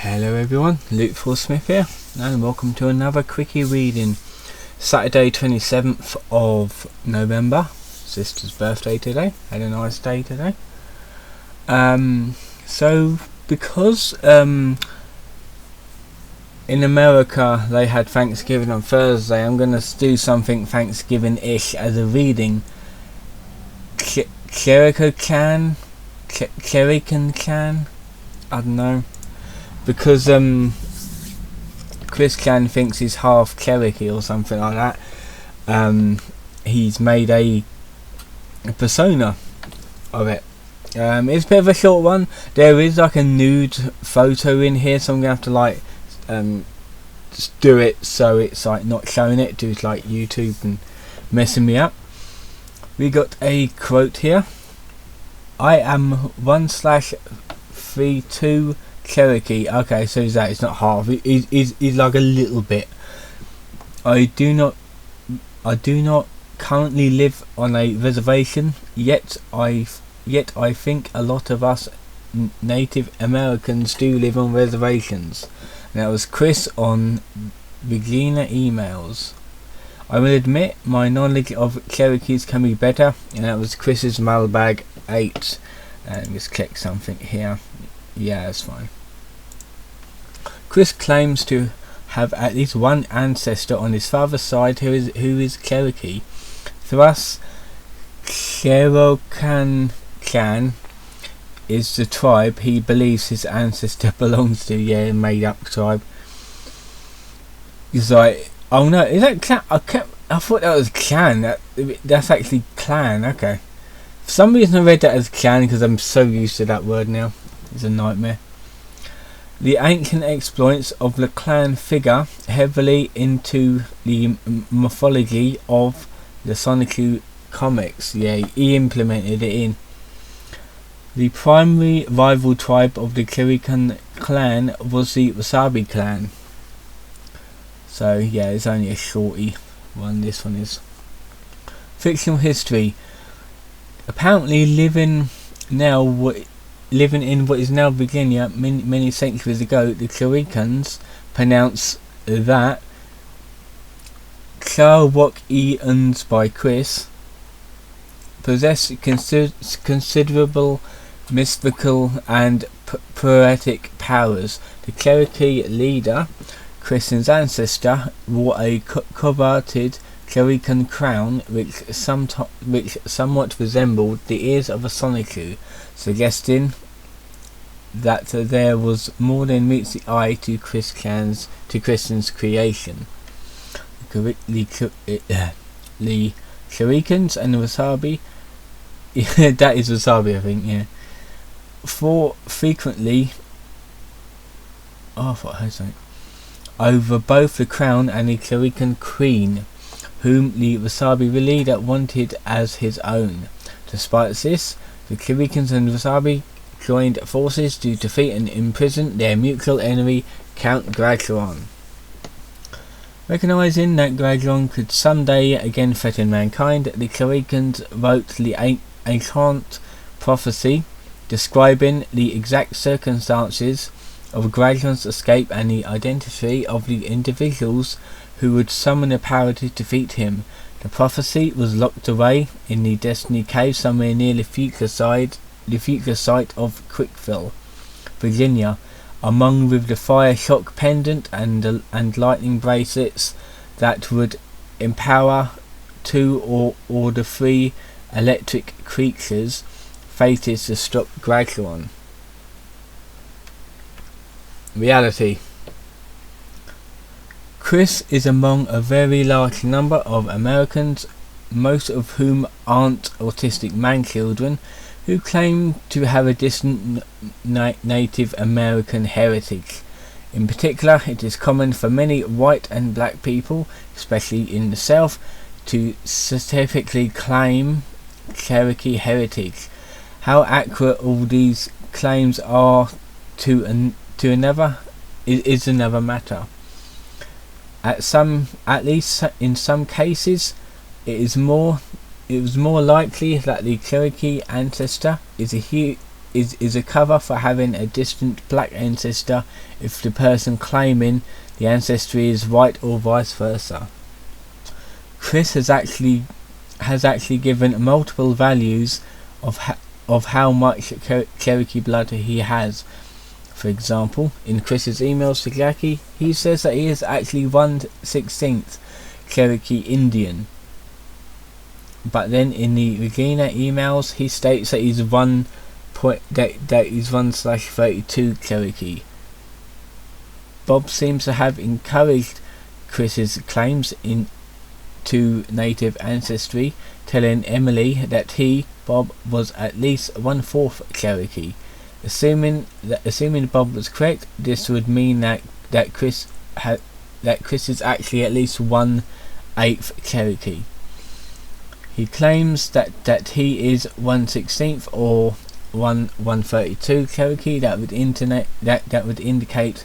Hello everyone, Luke Smith here, and welcome to another quickie reading. Saturday 27th of November, sister's birthday today, had a nice day today. So because in America they had Thanksgiving on Thursday, I'm going to do something Thanksgiving-ish as a reading. Cherokian, I don't know. Because Chris Chan thinks he's half Cherokee or something like that. He's made a persona of it. It's a bit of a short one. There is like a nude photo in here, so I'm gonna have to like just do it so it's like not showing it to like YouTube and messing me up. We got a quote here. I am 1/32 Cherokee. Okay, so is that it's not half. He's like a little bit. I do not currently live on a reservation. Yet I think a lot of us Native Americans do live on reservations. And that was Chris on Regina emails. I will admit my knowledge of Cherokees can be better, and that was Chris's mailbag 8. And just click something here. Yeah, that's fine. Chris claims to have at least one ancestor on his father's side who is Cherokee. For us, Cherokian is the tribe he believes his ancestor belongs to. Yeah, made up tribe. He's like, oh no, is that clan? I thought that was clan. That's actually clan. Okay. For some reason I read that as clan because I'm so used to that word now. It's a nightmare. The ancient exploits of the clan figure heavily into the mythology of the CWCki comics. Yeah, he implemented it in. The primary rival tribe of the Cherokian clan was the Wasabi clan. So yeah, it's only a shorty one. This one is. Fictional history. Apparently living in what is now Virginia many centuries ago, the Cherokians pronounce that Cherokians by Chris possess considerable mystical and poetic powers. The Cherokee leader, Chris's ancestor, wore a coveted Cherokian crown which somewhat resembled the ears of a CWCki, suggesting that there was more than meets the eye to Christian's creation. The Cherokians and the Wasabi, that is Wasabi, I think, yeah. For frequently, I thought I heard something, over both the crown and the Cherokian queen, whom the Wasabi leader wanted as his own. Despite this, the Cherokians and Wasabi joined forces to defeat and imprison their mutual enemy, Count Graduan. Recognizing that Graduan could someday again threaten mankind, the Cherokians wrote the ancient prophecy describing the exact circumstances of Graduan's escape and the identity of the individuals who would summon the power to defeat him. The prophecy was locked away in the Destiny Cave somewhere near the future site of Quickville, Virginia, among with the fire shock pendant and lightning bracelets that would empower 2 or the 3 electric creatures fated to stop Graduan. Reality. Chris is among a very large number of Americans, most of whom aren't autistic man-children, who claim to have a distant Native American heritage. In particular, it is common for many white and black people, especially in the South, to certificately claim Cherokee heritage. How accurate all these claims are to another is another matter. At least in some cases, it was more likely that the Cherokee ancestor is a is a cover for having a distant black ancestor if the person claiming the ancestry is white or vice versa. Chris has actually given multiple values of how much Cherokee blood he has. For example, in Chris's emails to Jackie, he says that he is actually 1/16 Cherokee Indian. But then in the Regina emails, he states that he's 1/32 Cherokee. Bob seems to have encouraged Chris's claims to native ancestry, telling Emily that he, Bob, was at least 1/4 Cherokee. Assuming Bob was correct, this would mean that Chris is actually at least 1/8 Cherokee. He claims that he is 1/16 or 1/32 Cherokee. That would indicate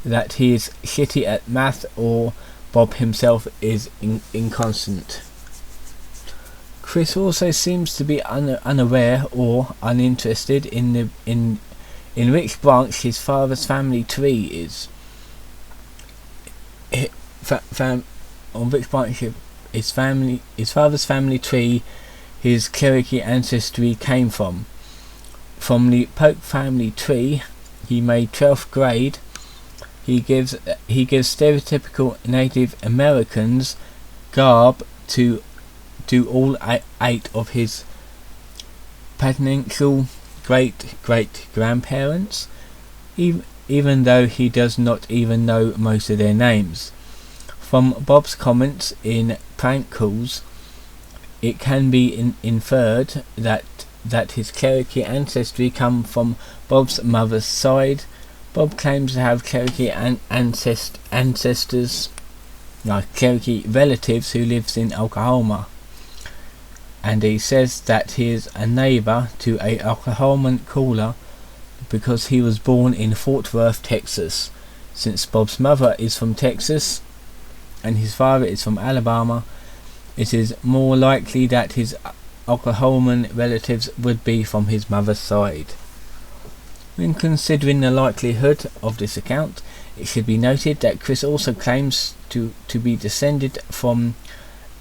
that he is shitty at math, or Bob himself is inconstant. Chris also seems to be unaware or uninterested in which branch his father's family tree is. On which branch his father's family tree his Cherokee ancestry came from. From the Polk family tree he made 12th grade. He gives stereotypical Native Americans garb to all 8 of his potential great-great-grandparents, even though he does not even know most of their names. From Bob's comments in prank calls, it can be inferred that his Cherokee ancestry come from Bob's mother's side. Bob claims to have Cherokee ancestors, Cherokee relatives who lives in Oklahoma, and he says that he is a neighbor to a Oklahoman caller because he was born in Fort Worth, Texas. Since Bob's mother is from Texas and his father is from Alabama, it is more likely that his Oklahoman relatives would be from his mother's side. When considering the likelihood of this account, it should be noted that Chris also claims to be descended from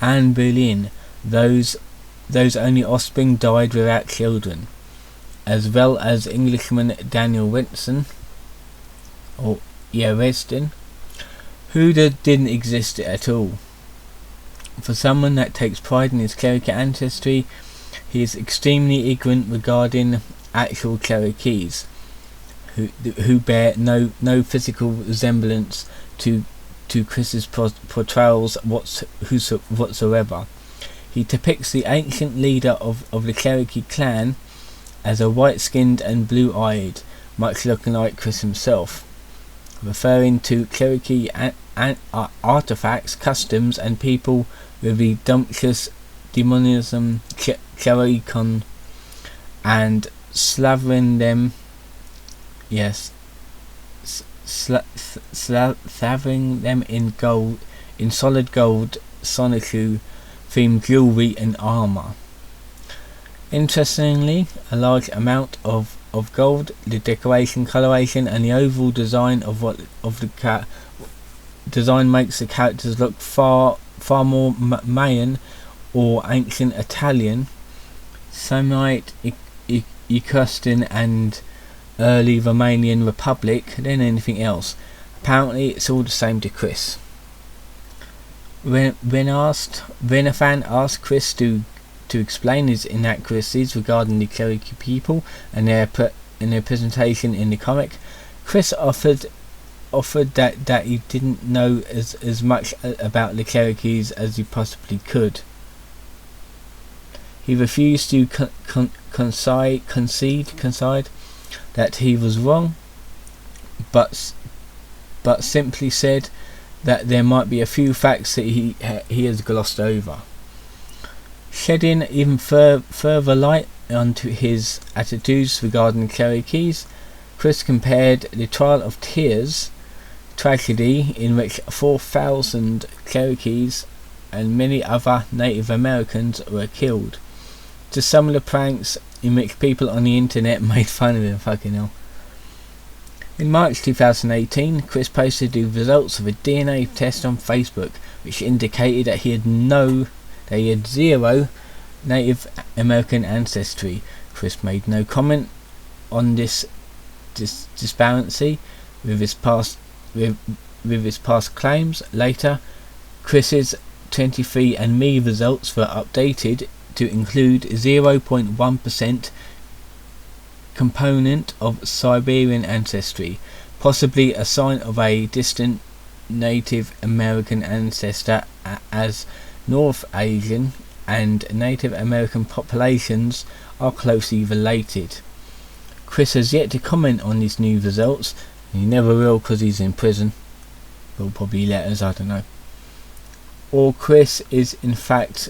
Anne Boleyn, those only offspring died without children, as well as Englishman Daniel Weston, who didn't exist at all. For someone that takes pride in his Cherokee ancestry, he is extremely ignorant regarding actual Cherokees, who bear no physical resemblance to Chris's portrayals whatsoever. He depicts the ancient leader of the Cherokee clan as a white-skinned and blue-eyed, much looking like Chris himself, referring to Cherokee artifacts, customs, and people with the dumptious demonism Cherokian, and slavering them in solid gold Sonichu themed jewelry and armor. Interestingly, a large amount of gold, the decoration, coloration, and the overall design the design makes the characters look far more Mayan or ancient Italian, Samnite, Etruscan, and early Romanian Republic than anything else. Apparently, it's all the same to Chris. When a fan asked Chris to explain his inaccuracies regarding the Cherokee people and their presentation in the comic, Chris offered that he didn't know as much about the Cherokees as he possibly could. He refused to concede that he was wrong, but simply said that there might be a few facts that he has glossed over. Shedding even further light onto his attitudes regarding Cherokees, Chris compared the Trial of Tears tragedy, in which 4,000 Cherokees and many other Native Americans were killed, to some of the pranks in which people on the internet made fun of him. Fucking hell. In March 2018, Chris posted the results of a DNA test on Facebook, which indicated that he had zero Native American ancestry. Chris made no comment on this disparity with his past claims. Later, Chris's 23andMe results were updated to include 0.1% component of Siberian ancestry, possibly a sign of a distant Native American ancestor, as North Asian and Native American populations are closely related. Chris has yet to comment on these new results. He never will, because he's in prison. He'll probably let us, I don't know. Or Chris is in fact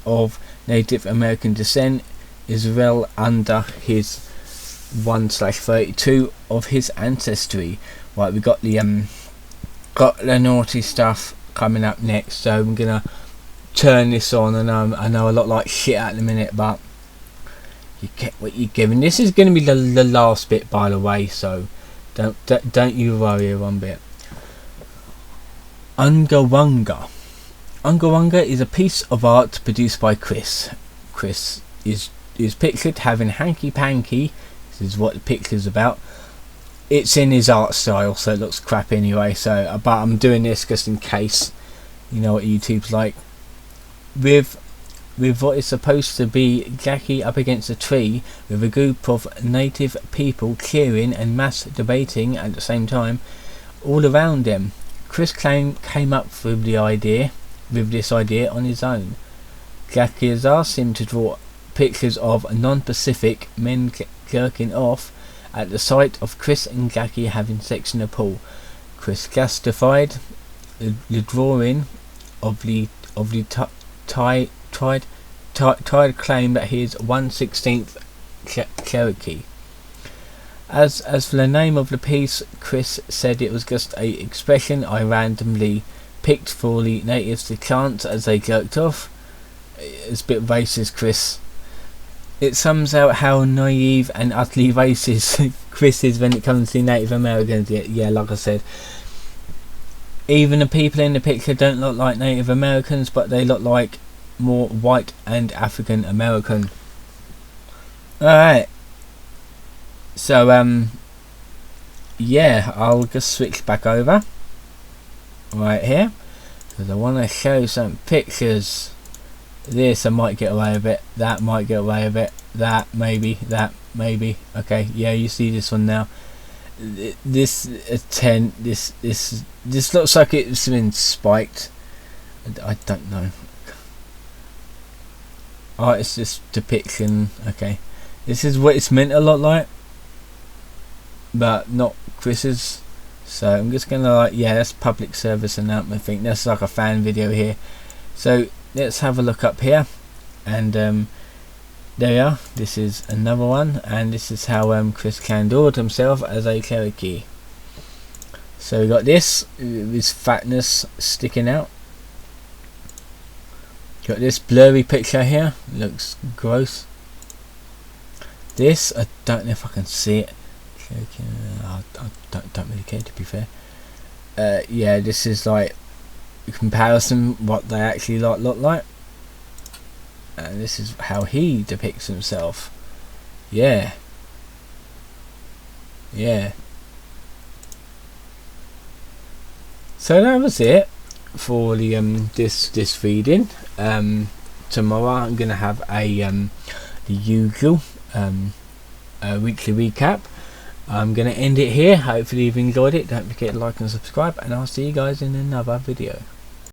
of Native American descent, is well under his 1/32 of his ancestry. Right, we got the naughty stuff coming up next, so I'm gonna turn this on. And I know a lot like shit at the minute, but you get what you're given. This is gonna be the last bit, by the way, so don't you worry one bit. Ungawanga. Ungawanga is a piece of art produced by Chris. Chris is pictured having hanky-panky. This is what the picture's about. It's in his art style, so it looks crap anyway. So, but I'm doing this just in case. You know what YouTube's like. With what is supposed to be Jackie up against a tree, with a group of native people cheering and mass debating at the same time, all around them. Chris came up with this idea on his own. Jackie has asked him to draw pictures of non-Pacific men jerking off at the sight of Chris and Jackie having sex in a pool. Chris justified the drawing of the tried claim that he is 1/16th Cherokee. As for the name of the piece, Chris said it was just a expression I randomly picked for the natives to chant as they jerked off. It's a bit racist, Chris. It sums out how naive and utterly racist Chris is when it comes to Native Americans. Yeah, like I said, even the people in the picture don't look like Native Americans, but they look like more white and African American. Alright, so yeah, I'll just switch back over right here, because I want to show some pictures. This I might get away with it, that might get away with it, that maybe. Okay, yeah, you see this one now. This is 10. This looks like it's been spiked. I don't know. Oh, it's just depiction. Okay, this is what it's meant to look like, but not Chris's. So I'm just gonna yeah, that's public service announcement. I think that's like a fan video here. So let's have a look up here, and there we are. This is another one, and this is how Chris candled himself as a Cherokee. So we got this with his fatness sticking out. Got this blurry picture here, looks gross. This, I don't know if I can see it. I don't really care, to be fair. Yeah, this is like comparison what they actually look like, and this is how he depicts himself. Yeah. So that was it for the this reading. Tomorrow I'm gonna have a the usual weekly recap. I'm gonna end it here. Hopefully you've enjoyed it. Don't forget to like and subscribe, and I'll see you guys in another video.